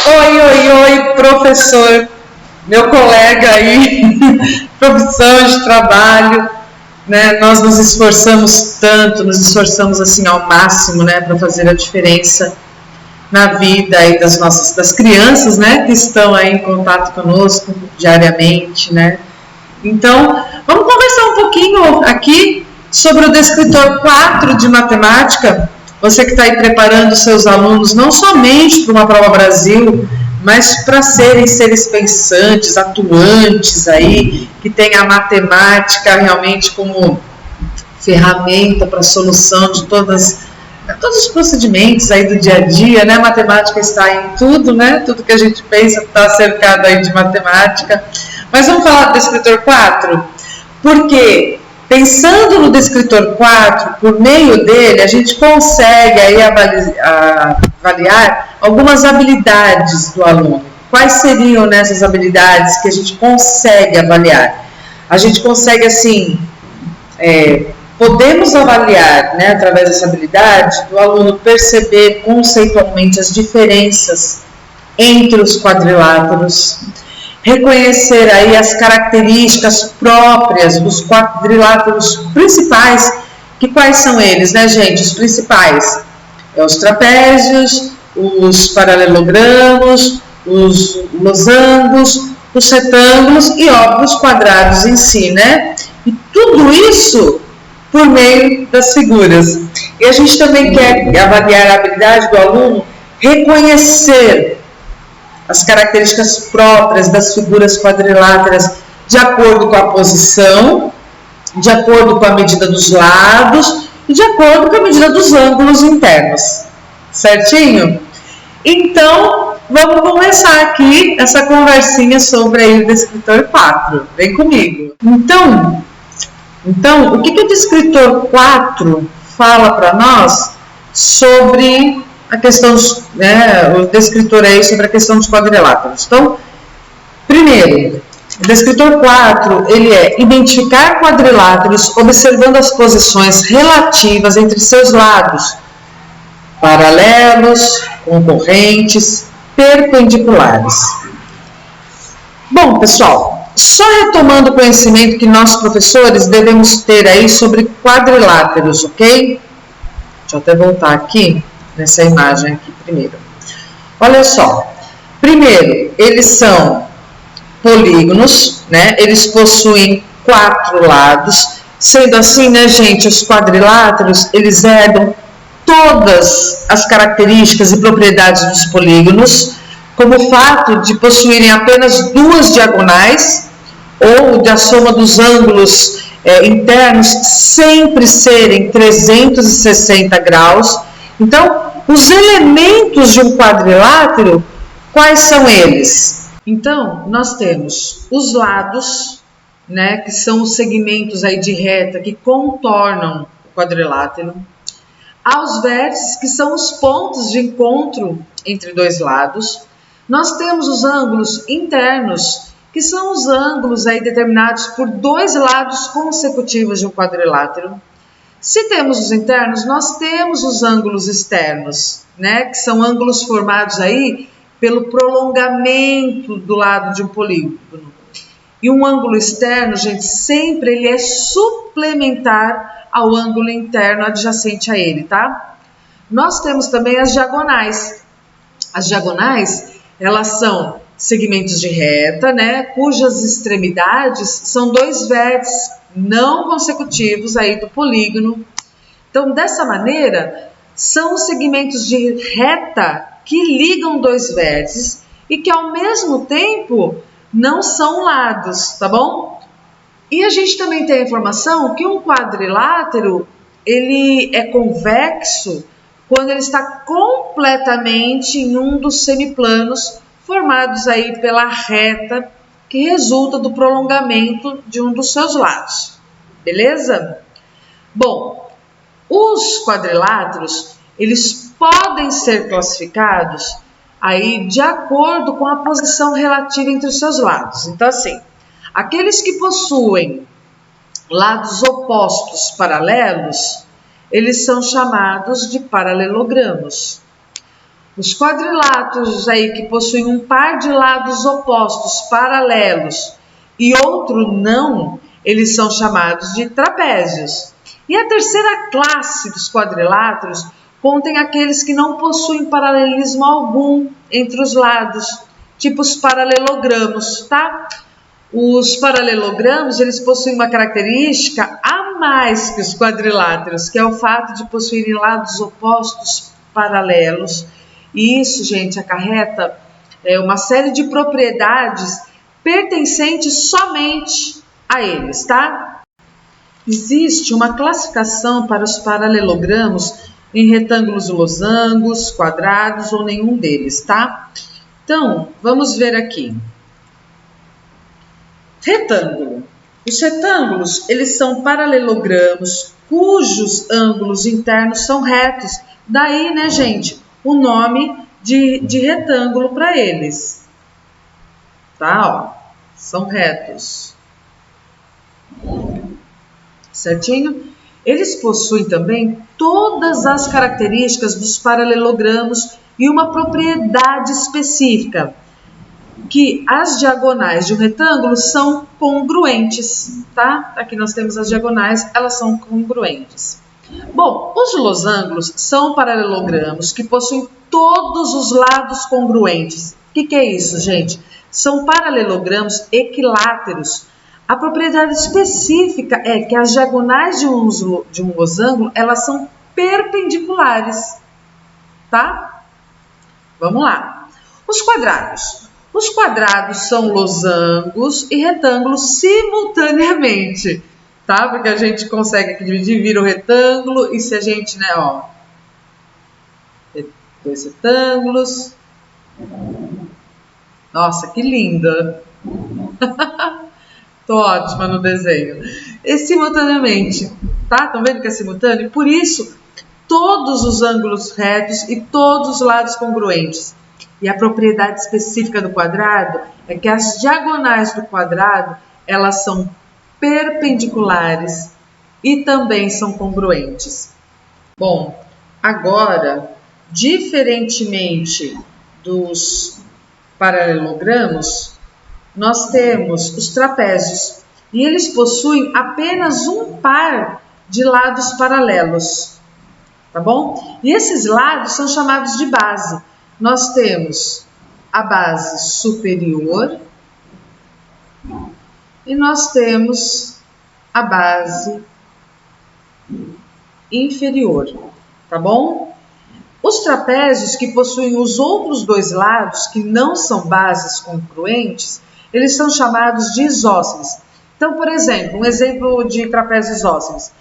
Oi, professor, meu colega aí, profissão de trabalho, né? Nós nos esforçamos tanto, nos esforçamos assim ao máximo, né, para fazer a diferença na vida aí das crianças, né, que estão aí em contato conosco diariamente, né? Então, vamos conversar um pouquinho aqui sobre o descritor 4 de matemática. Você que está aí preparando seus alunos não somente para uma prova Brasil, mas para serem seres pensantes, atuantes aí, que tem a matemática realmente como ferramenta para a solução de todos os procedimentos aí do dia a dia, né? A matemática está em tudo, né? Tudo que a gente pensa está cercado aí de matemática. Mas vamos falar do descritor 4? Porque pensando no descritor 4, por meio dele, a gente consegue aí avaliar algumas habilidades do aluno. Quais seriam nessas habilidades que a gente consegue avaliar? A gente consegue, assim, podemos avaliar, né, através dessa habilidade, do aluno perceber conceitualmente as diferenças entre os quadriláteros, reconhecer aí as características próprias dos quadriláteros principais, que quais são eles, né, gente? Os principais, os trapézios, os paralelogramos, os losangos, os retângulos e, óbvio, os quadrados em si, né? E tudo isso por meio das figuras. E a gente também quer avaliar a habilidade do aluno reconhecer as características próprias das figuras quadriláteras de acordo com a posição, de acordo com a medida dos lados e de acordo com a medida dos ângulos internos. Certinho? Então, vamos começar aqui essa conversinha sobre aí o descritor 4. Vem comigo. Então, o que o descritor 4 fala para nós sobre a questão, né, o descritor aí sobre a questão dos quadriláteros? Então, primeiro, o descritor 4, ele é identificar quadriláteros observando as posições relativas entre seus lados, paralelos, concorrentes, perpendiculares. Bom, pessoal, só retomando o conhecimento que nós professores devemos ter aí sobre quadriláteros, ok? Deixa eu até voltar aqui nessa imagem aqui primeiro. Olha só, primeiro, eles são polígonos, né? Eles possuem 4 lados, sendo assim, né, gente, os quadriláteros, eles herdam todas as características e propriedades dos polígonos, como o fato de possuírem apenas 2 diagonais, ou de a soma dos ângulos internos sempre serem 360 graus. Então, os elementos de um quadrilátero, quais são eles? Então, nós temos os lados, né, que são os segmentos aí de reta que contornam o quadrilátero. Aos vértices, que são os pontos de encontro entre 2 lados. Nós temos os ângulos internos, que são os ângulos aí determinados por 2 lados consecutivos de um quadrilátero. Se temos os internos, nós temos os ângulos externos, né, que são ângulos formados aí pelo prolongamento do lado de um polígono. E um ângulo externo, gente, sempre ele é suplementar ao ângulo interno adjacente a ele, tá? Nós temos também as diagonais. As diagonais, elas são segmentos de reta, né, cujas extremidades são 2 vértices não consecutivos aí do polígono. Então, dessa maneira, são os segmentos de reta que ligam 2 vértices e que, ao mesmo tempo, não são lados, tá bom? E a gente também tem a informação que um quadrilátero, ele é convexo quando ele está completamente em um dos semiplanos formados aí pela reta que resulta do prolongamento de um dos seus lados. Beleza? Bom, os quadriláteros, eles podem ser classificados aí de acordo com a posição relativa entre os seus lados. Então, assim, aqueles que possuem lados opostos paralelos, eles são chamados de paralelogramos. Os quadriláteros aí que possuem um par de lados opostos paralelos e outro não, eles são chamados de trapézios. E a terceira classe dos quadriláteros contém aqueles que não possuem paralelismo algum entre os lados, tipo os paralelogramos, tá? Os paralelogramos, eles possuem uma característica a mais que os quadriláteros, que é o fato de possuírem lados opostos paralelos. E isso, gente, acarreta uma série de propriedades pertencentes somente a eles, tá? Existe uma classificação para os paralelogramos em retângulos, losangos, quadrados ou nenhum deles, tá? Então, vamos ver aqui. Retângulo. Os retângulos, eles são paralelogramos cujos ângulos internos são retos. Daí, né, gente, o nome de retângulo para eles. Tá, ó, são retos. Certinho? Eles possuem também todas as características dos paralelogramos e uma propriedade específica, que as diagonais de um retângulo são congruentes, tá? Aqui nós temos as diagonais, elas são congruentes. Bom, os losangos são paralelogramos que possuem todos os lados congruentes. O que é isso, gente? São paralelogramos equiláteros. A propriedade específica é que as diagonais de um losango, elas são perpendiculares, tá? Vamos lá. Os quadrados. Os quadrados são losangos e retângulos simultaneamente, tá? Porque a gente consegue aqui dividir, vira o retângulo e se a gente, né, ó, dois retângulos. Nossa, que linda! Tô ótima no desenho. E simultaneamente, tá? Estão vendo que é simultâneo? Por isso, todos os ângulos retos e todos os lados congruentes. E a propriedade específica do quadrado é que as diagonais do quadrado, elas são perpendiculares e também são congruentes. Bom, agora, diferentemente dos paralelogramos, nós temos os trapézios e eles possuem apenas um par de lados paralelos, tá bom? E esses lados são chamados de base. Nós temos a base superior e nós temos a base inferior, tá bom? Os trapézios que possuem os outros dois lados, que não são bases congruentes, eles são chamados de isósceles. Então, por exemplo, um exemplo de trapézio isósceles.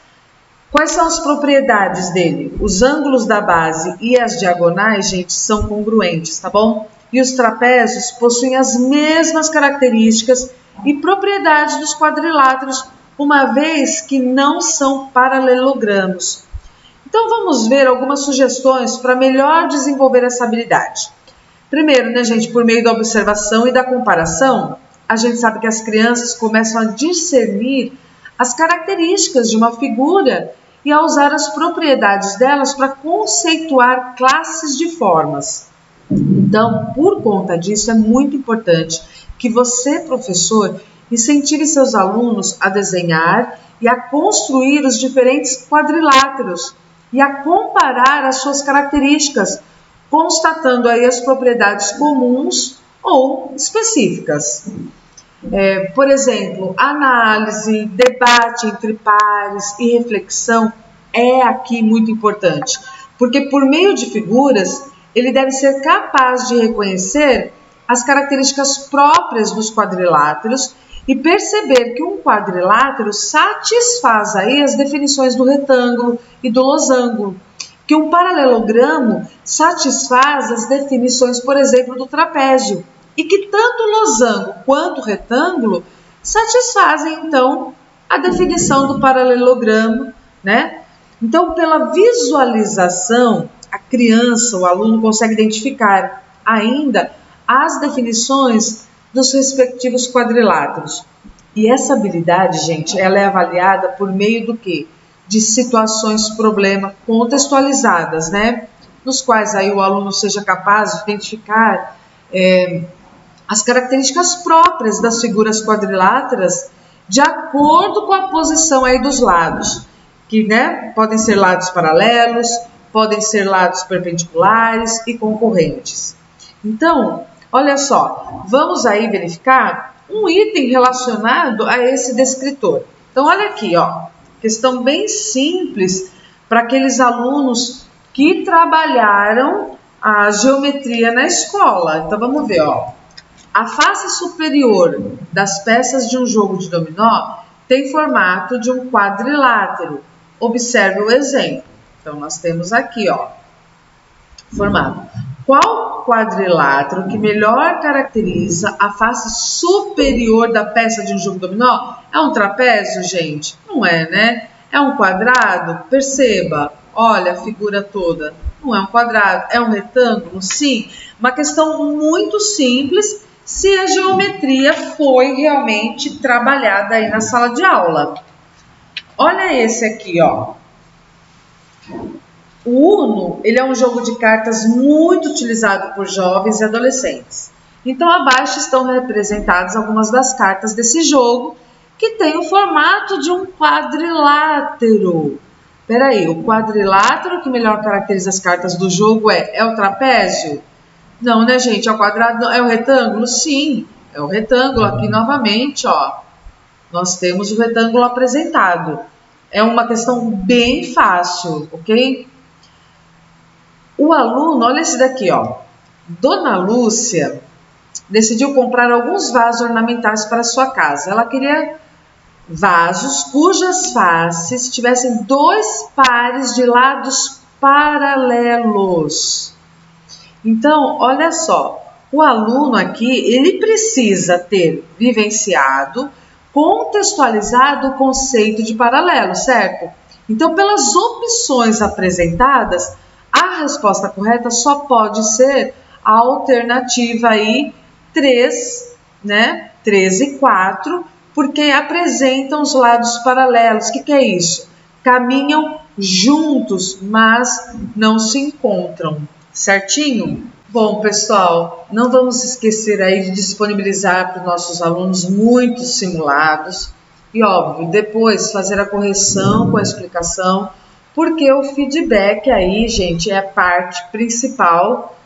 Quais são as propriedades dele? Os ângulos da base e as diagonais, gente, são congruentes, tá bom? E os trapézios possuem as mesmas características e propriedades dos quadriláteros, uma vez que não são paralelogramos. Então, vamos ver algumas sugestões para melhor desenvolver essa habilidade. Primeiro, né, gente, por meio da observação e da comparação, a gente sabe que as crianças começam a discernir as características de uma figura e a usar as propriedades delas para conceituar classes de formas. Então, por conta disso, é muito importante que você, professor, incentive seus alunos a desenhar e a construir os diferentes quadriláteros e a comparar as suas características, constatando aí as propriedades comuns ou específicas. Por exemplo, análise, debate entre pares e reflexão é aqui muito importante, porque por meio de figuras, ele deve ser capaz de reconhecer as características próprias dos quadriláteros e perceber que um quadrilátero satisfaz aí as definições do retângulo e do losango, que um paralelogramo satisfaz as definições, por exemplo, do trapézio, e que tanto o losango quanto o retângulo satisfazem, então, a definição do paralelogramo, né? Então, pela visualização, a criança, o aluno consegue identificar ainda as definições dos respectivos quadriláteros. E essa habilidade, gente, ela é avaliada por meio do quê? De situações problema contextualizadas, né? nos quais aí o aluno seja capaz de identificar as características próprias das figuras quadriláteras de acordo com a posição aí dos lados, que, né, podem ser lados paralelos, podem ser lados perpendiculares e concorrentes. Então, olha só, vamos aí verificar um item relacionado a esse descritor. Então, olha aqui, ó, questão bem simples para aqueles alunos que trabalharam a geometria na escola. Então, vamos ver, ó. A face superior das peças de um jogo de dominó tem formato de um quadrilátero. Observe o exemplo. Então, nós temos aqui, ó, formato. Qual quadrilátero que melhor caracteriza a face superior da peça de um jogo de dominó? É um trapézio, gente? Não é, né? É um quadrado? Perceba, olha a figura toda. Não é um quadrado, é um retângulo? Sim. Uma questão muito simples se a geometria foi realmente trabalhada aí na sala de aula. Olha esse aqui, ó. O Uno, ele é um jogo de cartas muito utilizado por jovens e adolescentes. Então, abaixo estão representadas algumas das cartas desse jogo, que tem o formato de um quadrilátero. Peraí, o quadrilátero que melhor caracteriza as cartas do jogo é o trapézio? Não, né, gente? É o quadrado, é o retângulo? Sim, é o retângulo. Aqui, novamente, ó, nós temos o retângulo apresentado. É uma questão bem fácil, ok? O aluno, olha esse daqui, ó. Dona Lúcia decidiu comprar alguns vasos ornamentais para sua casa. Ela queria vasos cujas faces tivessem 2 pares de lados paralelos. Então, olha só, o aluno aqui, ele precisa ter vivenciado, contextualizado o conceito de paralelo, certo? Então, pelas opções apresentadas, a resposta correta só pode ser a alternativa aí 3, né? 3 e 4, porque apresentam os lados paralelos. O que é isso? Caminham juntos, mas não se encontram. Certinho? Bom, pessoal, não vamos esquecer aí de disponibilizar para os nossos alunos muitos simulados e, óbvio, depois fazer a correção com a explicação, porque o feedback aí, gente, é a parte principal.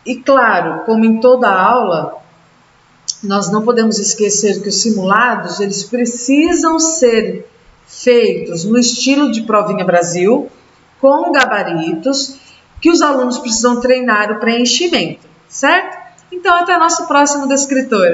E, claro, como em toda aula, nós não podemos esquecer que os simulados, eles precisam ser feitos no estilo de Provinha Brasil, com gabaritos, que os alunos precisam treinar o preenchimento, certo? Então, até o nosso próximo descritor.